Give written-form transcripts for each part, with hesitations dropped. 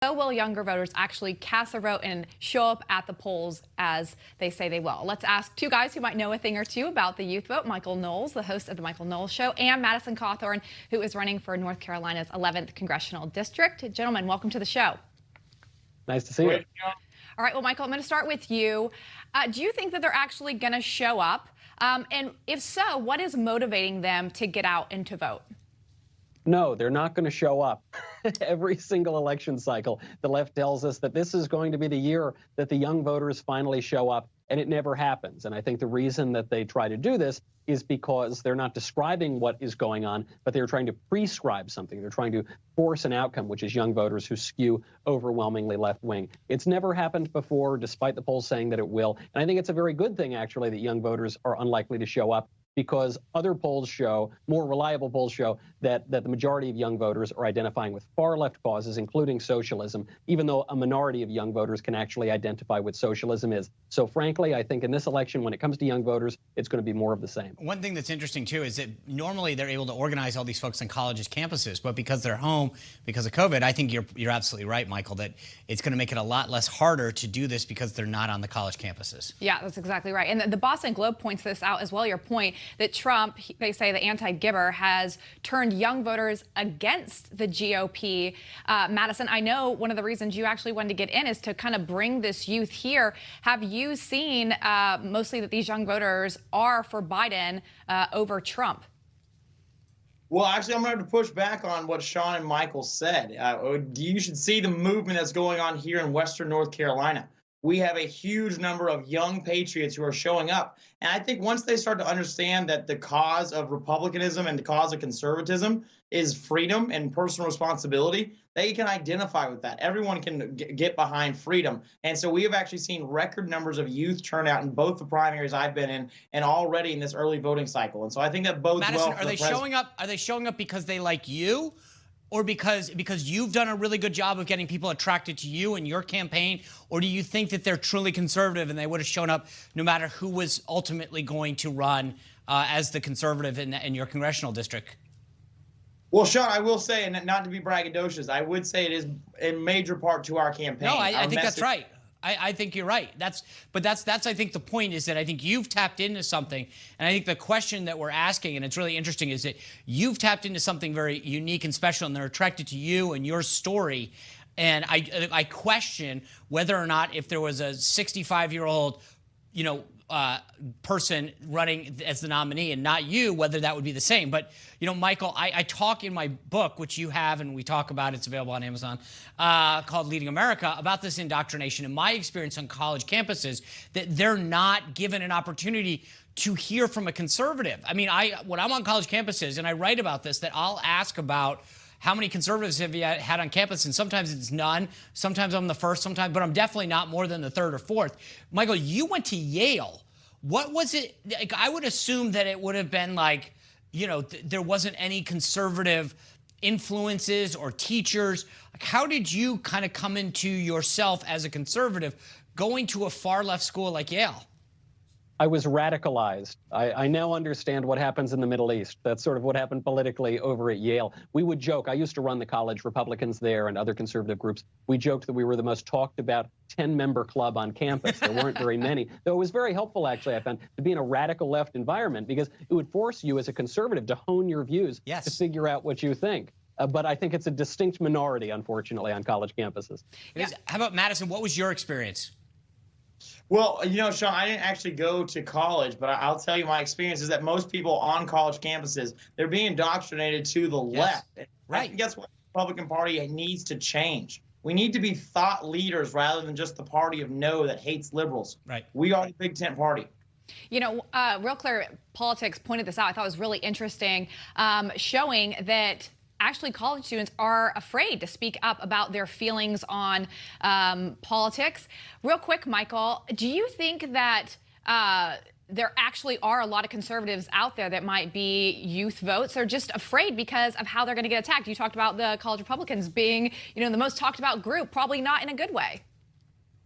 So will younger voters actually cast their vote and show up at the polls as they say they will? Let's ask two guys who might know a thing or two about the youth vote. Michael Knowles, the host of the Michael Knowles Show, and Madison Cawthorn, who is running for North Carolina's 11th Congressional District. Gentlemen, welcome to the show. Nice to see you. All right, well, Michael, I'm going to start with you. Do you think that they're actually going to show up? And if so, what is motivating them to get out and to vote? No, they're not going to show up. Every single election cycle, the left tells us that this is going to be the year that the young voters finally show up, and it never happens. And I think the reason that they try to do this is because they're not describing what is going on, but they're trying to prescribe something. They're trying to force an outcome, which is young voters who skew overwhelmingly left-wing. It's never happened before, despite the polls saying that it will. And I think it's a very good thing, actually, that young voters are unlikely to show up, because other polls show, more reliable polls show, that the majority of young voters are identifying with far left causes, including socialism, even though a minority of young voters can actually identify what socialism is. So frankly, I think in this election, when it comes to young voters, it's going to be more of the same. One thing that's interesting, too, is that normally they're able to organize all these folks on colleges' campuses, but because they're home, because of COVID, I think you're absolutely right, Michael, that it's going to make it a lot less harder to do this because they're not on the college campuses. Yeah, that's exactly right. And the Boston Globe points this out as well, your point, that Trump, they say the anti-gibber, has turned young voters against the GOP. Madison, I know one of the reasons you actually wanted to get in is to kind of bring this youth here. Have you seen mostly that these young voters are for Biden over Trump? Well, actually, I'm going to have to push back on what Sean and Michael said. You should see the movement that's going on here in Western North Carolina. We have a huge number of young patriots who are showing up. And I think once they start to understand that the cause of republicanism and the cause of conservatism is freedom and personal responsibility, they can identify with that. Everyone can get behind freedom. And so we have actually seen record numbers of youth turnout in both the primaries I've been in and already in this early voting cycle. And so I think that bodes Madison, well for are they showing up? Are they showing up because they like you? Or because you've done a really good job of getting people attracted to you and your campaign? Or do you think that they're truly conservative and they would have shown up no matter who was ultimately going to run as the conservative in your congressional district? Well, Sean, I will say, and not to be braggadocious, I would say it is a major part to our campaign. No, I think that's right. I think you're right. That's I think the point is that I think you've tapped into something, and I think the question that we're asking, and it's really interesting, is that you've tapped into something very unique and special, and they're attracted to you and your story. And I question whether or not if there was a 65-year-old, person running as the nominee and not you, whether that would be the same. But, Michael, I talk in my book, which you have and we talk about, it's available on Amazon, called Leading America, about this indoctrination and my experience on college campuses, that they're not given an opportunity to hear from a conservative. I mean, when I'm on college campuses and I write about this, that I'll ask about how many conservatives have you had on campus? And sometimes it's none. Sometimes I'm the first, but I'm definitely not more than the third or fourth. Michael, you went to Yale. What was it? Like, I would assume that it would have been like, there wasn't any conservative influences or teachers. Like, how did you kind of come into yourself as a conservative going to a far left school like Yale? I was radicalized. I now understand what happens in the Middle East. That's sort of what happened politically over at Yale. We would joke. I used to run the college Republicans there and other conservative groups. We joked that we were the most talked about 10-member club on campus. There weren't very many, though it was very helpful, actually, I found, to be in a radical left environment, because it would force you as a conservative to hone your views, yes, to figure out what you think. But I think it's a distinct minority, unfortunately, on college campuses. Yeah. How about Madison? What was your experience? Well, Sean, I didn't actually go to college, but I'll tell you my experience is that most people on college campuses, they're being indoctrinated to the left. Right. I think that's what the Republican Party needs to change. We need to be thought leaders rather than just the party of no that hates liberals. Right. We are the Big Tent Party. Real Clear Politics pointed this out. I thought it was really interesting, showing that actually college students are afraid to speak up about their feelings on politics. Real quick, Michael, do you think that there actually are a lot of conservatives out there that might be youth votes? They're just afraid because of how they're going to get attacked. You talked about the college Republicans being, the most talked about group, probably not in a good way.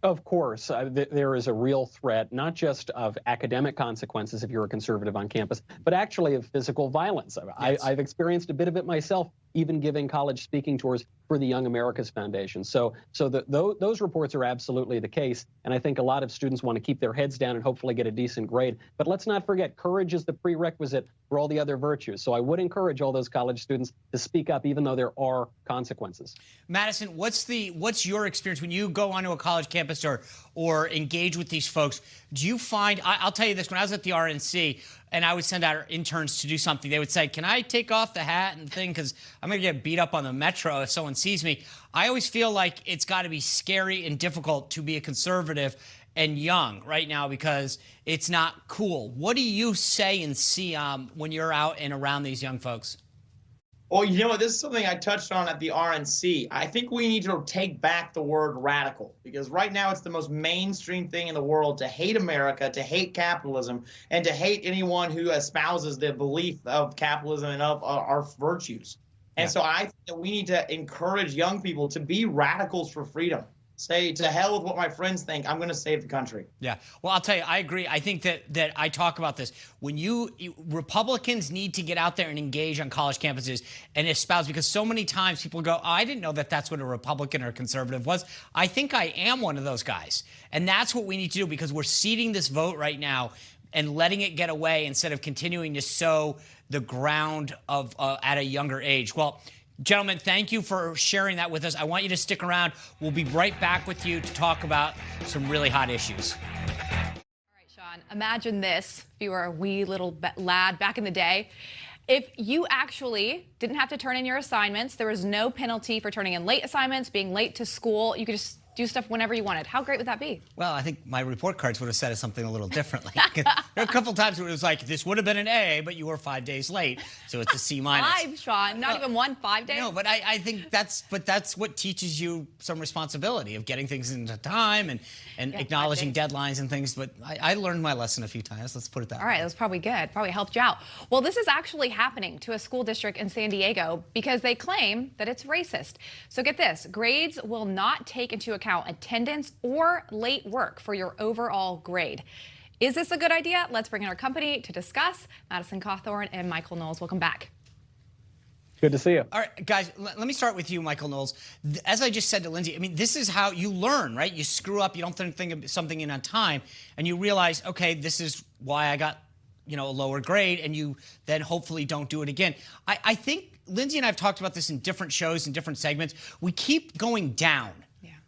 Of course, there is a real threat, not just of academic consequences if you're a conservative on campus, but actually of physical violence. Yes. I've experienced a bit of it myself even giving college speaking tours for the Young America's Foundation. So those reports are absolutely the case, and I think a lot of students want to keep their heads down and hopefully get a decent grade. But let's not forget, courage is the prerequisite for all the other virtues. So I would encourage all those college students to speak up, even though there are consequences. Madison, what's your experience when you go onto a college campus or engage with these folks? Do you find, I'll tell you this, when I was at the RNC and I would send out our interns to do something, they would say, can I take off the hat and thing, because I'm going to get beat up on the metro if someone sees me. I always feel like it's got to be scary and difficult to be a conservative and young right now because it's not cool. What do you say and see when you're out and around these young folks? Well, you know what? This is something I touched on at the RNC. I think we need to take back the word radical, because right now it's the most mainstream thing in the world to hate America, to hate capitalism, and to hate anyone who espouses the belief of capitalism and of our virtues. And so I think that we need to encourage young people to be radicals for freedom. Say, to hell with what my friends think. I'm going to save the country. Yeah. Well, I'll tell you, I agree. I think that I talk about this. When Republicans need to get out there and engage on college campuses and espouse, because so many times people go, oh, I didn't know that that's what a Republican or conservative was. I think I am one of those guys. And that's what we need to do, because we're ceding this vote right now and letting it get away instead of continuing to sow the ground of at a younger age. Well, gentlemen, thank you for sharing that with us. I want you to stick around. We'll be right back with you to talk about some really hot issues. All right, Sean, imagine this if you were a wee little lad back in the day. If you actually didn't have to turn in your assignments, there was no penalty for turning in late assignments, being late to school. You could just do stuff whenever you wanted. How great would that be? Well, I think my report cards would have said something a little differently. There are a couple times where it was like, this would have been an A, but you were 5 days late, so it's a C-. 5, Sean, not even 1, 5 days? No, but I think that's what teaches you some responsibility of getting things into time and acknowledging deadlines and things. But I learned my lesson a few times. Let's put it that way. All right, that was probably good. Probably helped you out. Well, this is actually happening to a school district in San Diego because they claim that it's racist. So get this, grades will not take into account attendance or late work for your overall grade. Is this a good idea? Let's bring in our company to discuss. Madison Cawthorn and Michael Knowles, welcome back. Good to see you. All right, guys, let me start with you, Michael Knowles. As I just said to Lyndsay, I mean, this is how you learn, right? You screw up, you don't think of something in on time, and you realize, okay, this is why I got, a lower grade, and you then hopefully don't do it again. I think Lyndsay and I have talked about this in different shows and different segments. We keep going down.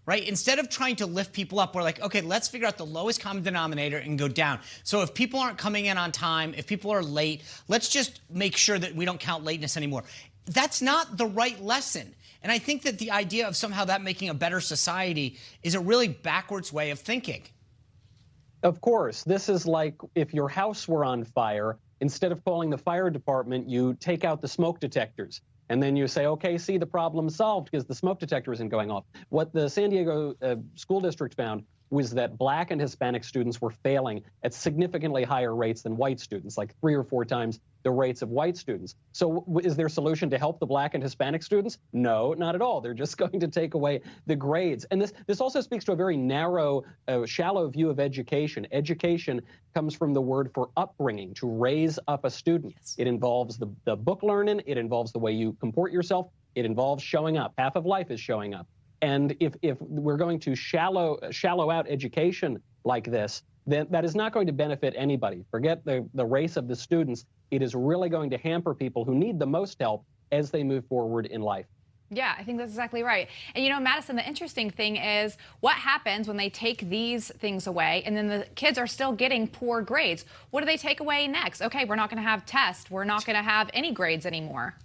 Right? Instead of trying to lift people up, we're like, okay, let's figure out the lowest common denominator and go down. So if people aren't coming in on time, if people are late, let's just make sure that we don't count lateness anymore. That's not the right lesson. And I think that the idea of somehow that making a better society is a really backwards way of thinking. Of course. This is like if your house were on fire, instead of calling the fire department, you take out the smoke detectors. And then you say, okay, see, the problem's solved because the smoke detector isn't going off. What the San Diego school district found was that Black and Hispanic students were failing at significantly higher rates than white students, like 3 or 4 times the rates of white students. So is there a solution to help the Black and Hispanic students? No, not at all. They're just going to take away the grades. And this also speaks to a very narrow, shallow view of education. Education comes from the word for upbringing, to raise up a student. Yes. It involves the book learning. It involves the way you comport yourself. It involves showing up. Half of life is showing up. And if we're going to shallow out education like this, then that is not going to benefit anybody. Forget the race of the students. It is really going to hamper people who need the most help as they move forward in life. Yeah, I think that's exactly right. And Madison, the interesting thing is what happens when they take these things away and then the kids are still getting poor grades. What do they take away next? Okay, we're not going to have tests. We're not going to have any grades anymore.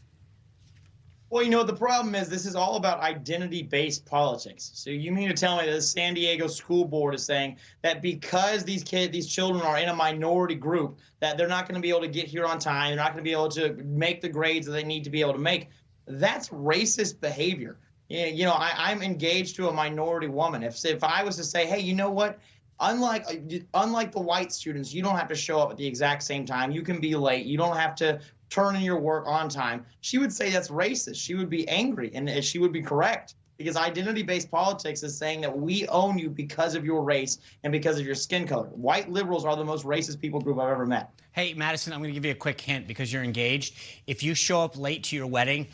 Well, the problem is this is all about identity-based politics. So you mean to tell me that the San Diego school board is saying that because these children are in a minority group, that they're not going to be able to get here on time, they're not going to be able to make the grades that they need to be able to make? That's racist behavior. I'm engaged to a minority woman. If I was to say, hey, you know what? Unlike the white students, you don't have to show up at the exact same time. You can be late. You don't have to turn in your work on time. She would say that's racist. She would be angry, and she would be correct, because identity-based politics is saying that we own you because of your race and because of your skin color. White liberals are the most racist people group I've ever met. Hey, Madison, I'm going to give you a quick hint because you're engaged. If you show up late to your wedding,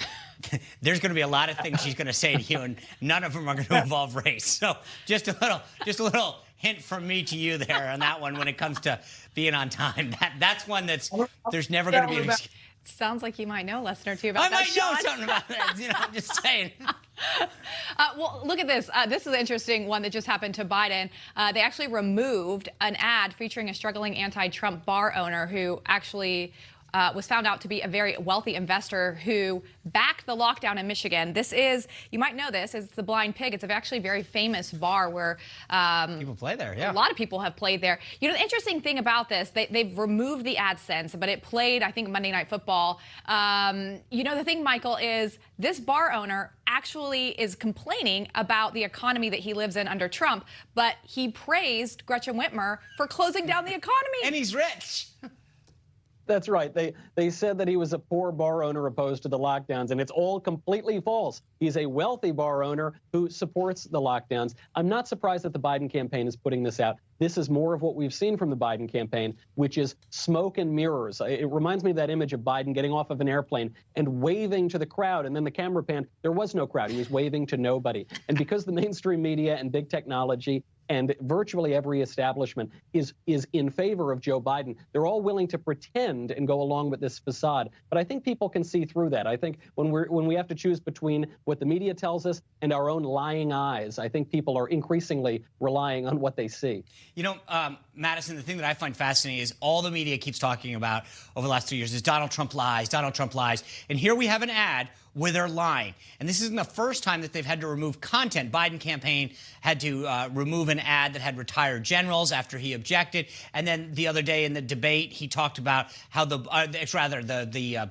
there's going to be a lot of things she's going to say to you, and none of them are going to involve race. So just a little hint from me to you there on that one when it comes to being on time. That's one that's there's never going to be an excuse. Sounds like you might know a lesson or two about that, I might know Sean. something about that. I'm just saying. Well, look at this. This is an interesting one that just happened to Biden. They actually removed an ad featuring a struggling anti-Trump bar owner who actually was found out to be a very wealthy investor who backed the lockdown in Michigan. This is, you might know this, it's the Blind Pig. It's actually a very famous bar where people play there, yeah. A lot of people have played there. You know, the interesting thing about this, they've removed the AdSense, but it played, I think, Monday Night Football. You know, the thing, Michael, is this bar owner actually is complaining about the economy that he lives in under Trump, but he praised Gretchen Whitmer for closing down the economy. And he's rich. That's right. They said that he was a poor bar owner opposed to the lockdowns, and it's all completely false. He's a wealthy bar owner who supports the lockdowns. I'm not surprised that the Biden campaign is putting this out. This is more of what we've seen from the Biden campaign, which is smoke and mirrors. It reminds me of that image of Biden getting off of an airplane and waving to the crowd, and then the camera panned. There was no crowd. He was waving to nobody. And because the mainstream media and big technology and virtually every establishment is in favor of Joe Biden, they're all willing to pretend and go along with this facade. But I think people can see through that. I think when we have to choose between what the media tells us and our own lying eyes, I think people are increasingly relying on what they see. You know, Madison, the thing that I find fascinating is all the media keeps talking about over the last 2 years is Donald Trump lies, Donald Trump lies. And here we have an ad where they're lying. And this isn't the first time that they've had to remove content. Biden campaign had to remove an ad that had retired generals after he objected. And then the other day in the debate, he talked about how the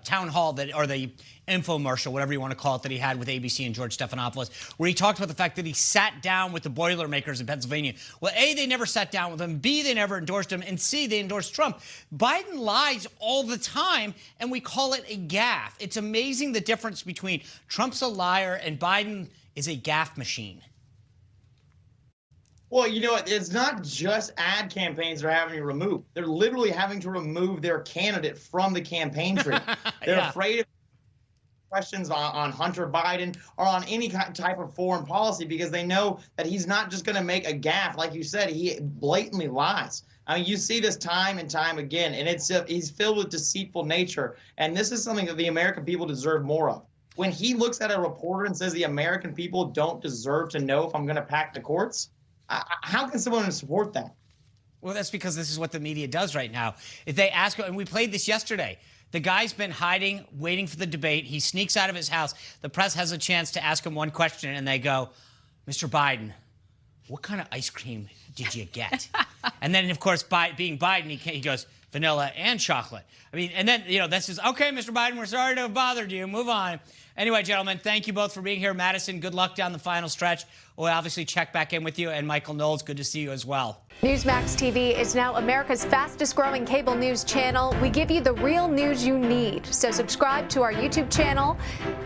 town hall that, or the infomercial, whatever you want to call it, that he had with ABC and George Stephanopoulos, where he talked about the fact that he sat down with the Boilermakers in Pennsylvania. Well, A, they never sat down with him. B, they never endorsed him. And C, they endorsed Trump. Biden lies all the time, and we call it a gaffe. It's amazing the difference between Trump's a liar and Biden is a gaffe machine. Well, you know what? It's not just ad campaigns they're having to remove. They're literally having to remove their candidate from the campaign trail. They're afraid of questions on Hunter Biden or on any type of foreign policy because they know that he's not just going to make a gaffe. Like you said, he blatantly lies. I mean, you see this time and time again, and he's filled with deceitful nature. And this is something that the American people deserve more of. When he looks at a reporter and says the American people don't deserve to know if I'm going to pack the courts, how can someone support that? Well, that's because this is what the media does right now. If they ask, and we played this yesterday, the guy's been hiding, waiting for the debate. He sneaks out of his house. The press has a chance to ask him one question, and they go, Mr. Biden, what kind of ice cream did you get? And then, of course, being Biden, he goes, vanilla and chocolate. I mean, and then, you know, this is, okay, Mr. Biden, we're sorry to have bothered you. Move on. Anyway, gentlemen, thank you both for being here. Madison, good luck down the final stretch. We'll obviously check back in with you. And Michael Knowles, good to see you as well. Newsmax TV is now America's fastest growing cable news channel. We give you the real news you need. So subscribe to our YouTube channel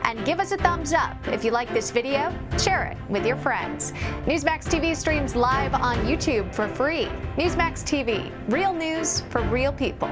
and give us a thumbs up. If you like this video, share it with your friends. Newsmax TV streams live on YouTube for free. Newsmax TV, real news for real people.